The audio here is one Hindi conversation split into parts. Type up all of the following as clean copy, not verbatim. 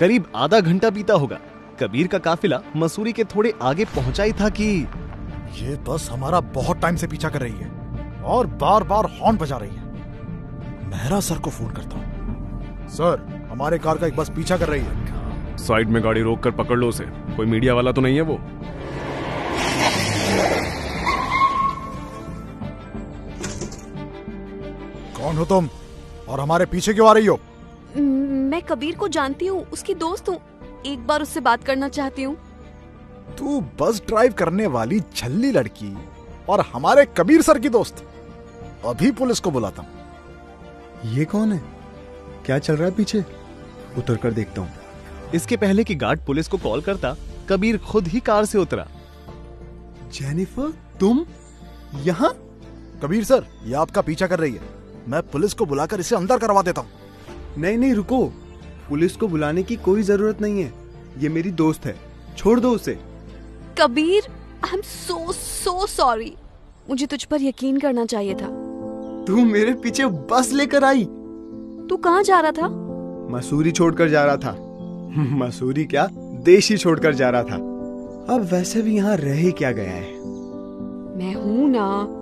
करीब आधा घंटा बीता होगा। कबीर का काफिला मसूरी के थोड़े आगे पहुंचा ही था कि ये बस हमारा बहुत टाइम से पीछा कर रही है और बार बार हॉर्न बजा रही है। मेहरा सर को फोन करता हूँ। सर, हमारे कार का एक बस पीछा कर रही है। साइड में गाड़ी रोक कर पकड़ लो उसे। कोई मीडिया वाला तो नहीं है वो? कौन हो तुम और हमारे पीछे क्यों आ रही हो? मैं कबीर को जानती हूँ, उसकी दोस्त हूँ। एक बार उससे बात करना चाहती हूँ। तू बस ड्राइव करने वाली झल्ली लड़की और हमारे कबीर सर की दोस्त। अभी पुलिस को बुलाता हूँ। ये कौन है? क्या चल रहा है पीछे? उतर कर देखता हूँ। इसके पहले कि गार्ड पुलिस को कॉल करता, कबीर खुद ही कार से उतरा। जेनिफर, तुम यहाँ? कबीर सर, ये आपका पीछा कर रही है। मैं पुलिस को बुलाकर इसे अंदर करवा देता हूँ। नहीं नहीं, रुको। पुलिस को बुलाने की कोई जरूरत नहीं है। ये मेरी दोस्त है, छोड़ दो उसे। Kabir, I am so sorry. मुझे तुझ पर यकीन करना चाहिए था। तू मेरे पीछे बस लेकर आई। तू कहाँ जा रहा था? मसूरी छोड़कर जा रहा था। मसूरी क्या, देश ही छोड़कर जा रहा था। अब वैसे भी यहाँ रह ही क्या गया है। मैं हूँ ना।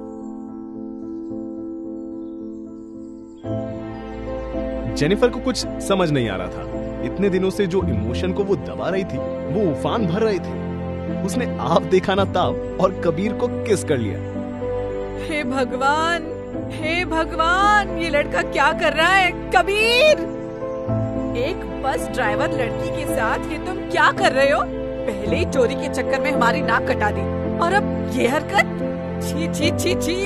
जेनिफर को कुछ समझ नहीं आ रहा था। इतने दिनों से जो इमोशन को वो दबा रही थी, वो उफान भर रहे थे। उसने आप देखा ना ताब और कबीर को किस कर लिया। हे भगवान, हे भगवान, ये लड़का क्या कर रहा है? कबीर, एक बस ड्राइवर लड़की के साथ ये तुम क्या कर रहे हो? पहले ही चोरी के चक्कर में हमारी नाक कटा दी और अब ये हरकत। छी छी छी छी।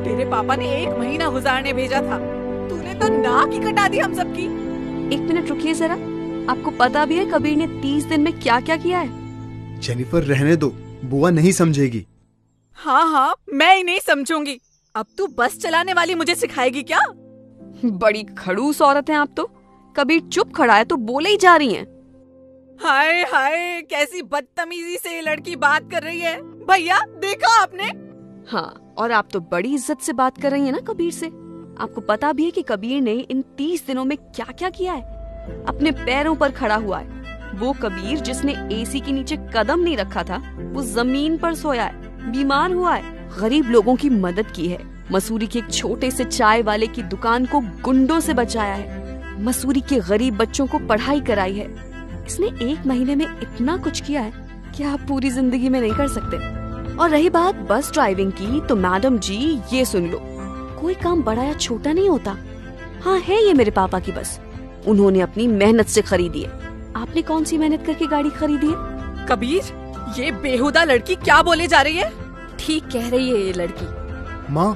तेरे पापा ने 1 महीना गुजारने भेजा था, तूने तो नाक ही कटा दी हम सबकी। 1 मिनट रुकिए जरा। आपको पता भी है कबीर ने 30 दिन में क्या क्या किया है? जेनिफर, रहने दो, बुआ नहीं समझेगी। हाँ हाँ, मैं ही नहीं समझूंगी। अब तू बस चलाने वाली मुझे सिखाएगी क्या? बड़ी खड़ूस औरत हैं आप तो। कबीर चुप खड़ा है तो बोले ही जा रही हैं। हाय हाय, कैसी बदतमीजी से ये लड़की बात कर रही है। भैया, देखा आपने? हाँ, और आप तो बड़ी इज्जत से बात कर रही हैं ना कबीर से। आपको पता भी है कि कबीर ने इन 30 दिनों में क्या क्या किया है। अपने पैरों पर खड़ा हुआ है। वो कबीर जिसने एसी के नीचे कदम नहीं रखा था, वो जमीन पर सोया है, बीमार हुआ है, गरीब लोगों की मदद की है, मसूरी के एक छोटे से चाय वाले की दुकान को गुंडों से बचाया है, मसूरी के गरीब बच्चों को पढ़ाई कराई है। इसने 1 महीने में इतना कुछ किया है कि आप पूरी जिंदगी में नहीं कर सकते। और रही बात बस ड्राइविंग की, तो मैडम जी ये सुन लो, कोई काम बड़ा या छोटा नहीं होता। हाँ, है ये मेरे पापा की बस। उन्होंने अपनी मेहनत से खरीदी है। आपने कौन सी मेहनत करके गाड़ी खरीदी है? कबीर, ये बेहुदा लड़की क्या बोले जा रही है? ठीक कह रही है ये लड़की। माँ।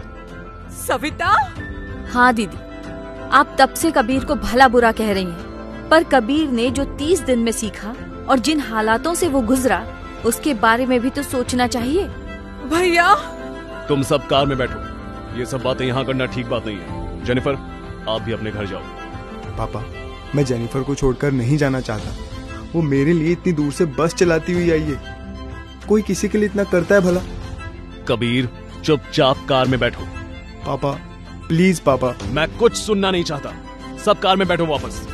सविता? हाँ दीदी, आप तब से कबीर को भला बुरा कह रही हैं, पर कबीर ने जो 30 दिन में सीखा और जिन हालातों से वो गुजरा, उसके बारे में भी तो सोचना चाहिए। भैया, तुम सब कार में बैठो। ये सब बातें यहाँ करना ठीक बात नहीं है। जेनिफर, आप भी अपने घर जाओ। पापा, मैं जेनिफर को छोड़कर नहीं जाना चाहता। वो मेरे लिए इतनी दूर से बस चलाती हुई आई है। कोई किसी के लिए इतना करता है भला? कबीर, चुपचाप कार में बैठो। पापा, प्लीज पापा। मैं कुछ सुनना नहीं चाहता। सब कार में बैठो वापस।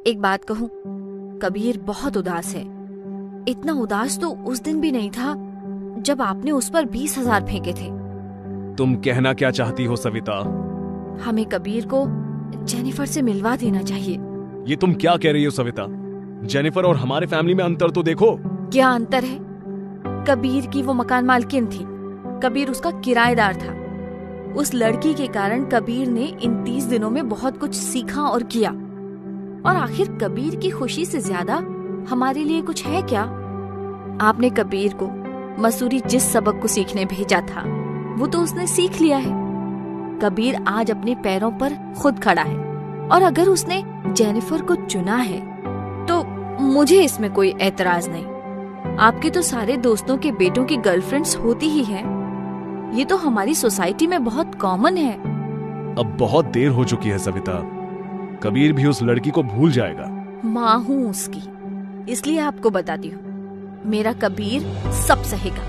एक बात कहूँ, कबीर बहुत उदास है। इतना उदास तो उस दिन भी नहीं था जब आपने उस पर 20,000 फेंके थे। तुम कहना क्या चाहती हो सविता? हमें कबीर को जेनिफर से मिलवा देना चाहिए। ये तुम क्या कह रही हो सविता? जेनिफर और हमारे फैमिली में अंतर तो देखो। क्या अंतर है? कबीर की वो मकान मालकिन थी, कबीर उसका किराएदार था। उस लड़की के कारण कबीर ने इन 30 दिनों में बहुत कुछ सीखा और किया। और आखिर कबीर की खुशी से ज्यादा हमारे लिए कुछ है क्या? आपने कबीर को मसूरी जिस सबक को सीखने भेजा था, वो तो उसने सीख लिया है। कबीर आज अपने पैरों पर खुद खड़ा है, और अगर उसने जेनिफर को चुना है तो मुझे इसमें कोई एतराज नहीं। आपके तो सारे दोस्तों के बेटों की गर्लफ्रेंड्स होती ही हैं। ये तो हमारी सोसाइटी में बहुत कॉमन है। अब बहुत देर हो चुकी है सविता, कबीर भी उस लड़की को भूल जाएगा। माँ हूँ उसकी, इसलिए आपको बताती हूँ। मेरा कबीर सब सहेगा,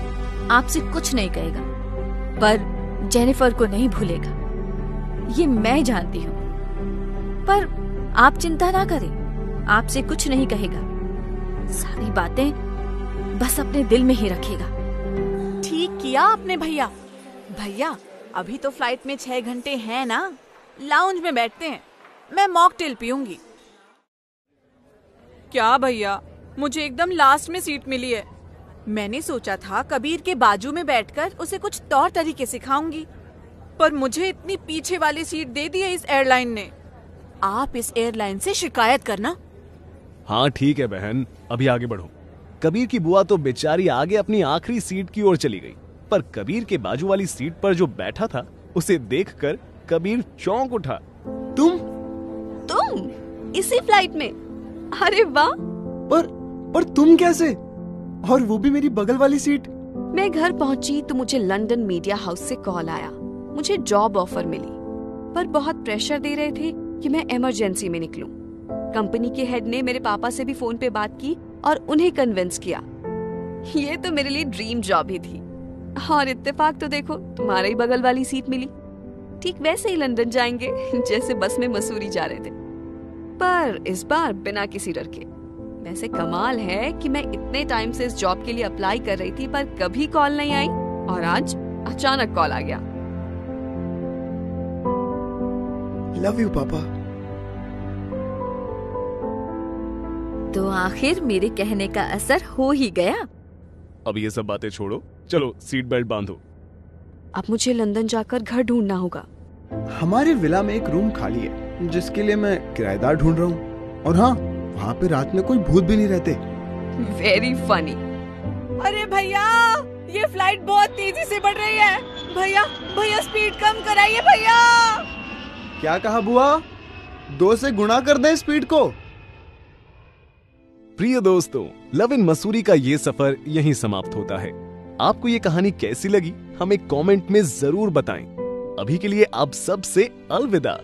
आपसे कुछ नहीं कहेगा, पर जेनिफर को नहीं भूलेगा, ये मैं जानती हूँ। पर आप चिंता ना करें, आपसे कुछ नहीं कहेगा, सारी बातें बस अपने दिल में ही रखेगा। ठीक किया आपने भैया। भैया अभी तो फ्लाइट में 6 घंटे हैं ना, लाउंज में बैठते हैं, मैं मॉकटेल पीऊंगी। क्या भैया, मुझे एकदम लास्ट में सीट मिली है। मैंने सोचा था कबीर के बाजू में बैठकर उसे कुछ तौर तरीके सिखाऊंगी, पर मुझे इतनी पीछे वाली सीट दे दी है इस एयरलाइन ने। आप इस एयरलाइन से शिकायत करना। हाँ ठीक है बहन, अभी आगे बढ़ो। कबीर की बुआ तो बेचारी आगे अपनी आखिरी सीट की ओर चली गई, पर कबीर के बाजू वाली सीट पर जो बैठा था उसे देखकर कबीर चौंक उठा। तुम इसी फ्लाइट में? अरे वाह! पर तुम कैसे? और वो भी मेरी बगल वाली सीट? मैं घर पहुंची तो मुझे लंदन मीडिया हाउस से कॉल आया। मुझे जॉब ऑफर मिली, पर बहुत प्रेशर दे रहे थे कि मैं इमरजेंसी में निकलूं। कंपनी के हेड ने मेरे पापा से भी फोन पे बात की और उन्हें कन्विंस किया। ये तो मेरे लिए ड्रीम जॉब ही थी। और इत्तेफाक तो देखो, तुम्हारा ही बगल वाली सीट मिली। ठीक वैसे ही लंदन जाएंगे जैसे बस में मसूरी जा रहे थे, पर इस बार बिना किसी डर के। वैसे कमाल है कि मैं इतने टाइम से इस जॉब के लिए अप्लाई कर रही थी, पर कभी कॉल नहीं आई, और आज अचानक कॉल आ गया। लव यू पापा। तो आखिर मेरे कहने का असर हो ही गया। अब ये सब बातें छोड़ो, चलो सीट बेल्ट बांधो। अब मुझे लंदन जाकर घर ढूंढना होगा। हमारे विला में एक रूम खाली है, जिसके लिए मैं किराएदार ढूंढ रहा हूँ। और हाँ, वहाँ पे रात में कोई भूत भी नहीं रहते। Very funny. अरे भैया, ये फ्लाइट बहुत तेजी से बढ़ रही है। भैया भैया स्पीड कम कराइए भैया। क्या कहा बुआ? 2 से गुणा कर दें स्पीड को। प्रिय दोस्तों, लव इन मसूरी का ये सफर यहीं समाप्त होता है। आपको ये कहानी कैसी लगी हमें कमेंट में जरूर बताएं। अभी के लिए आप सबसे अलविदा।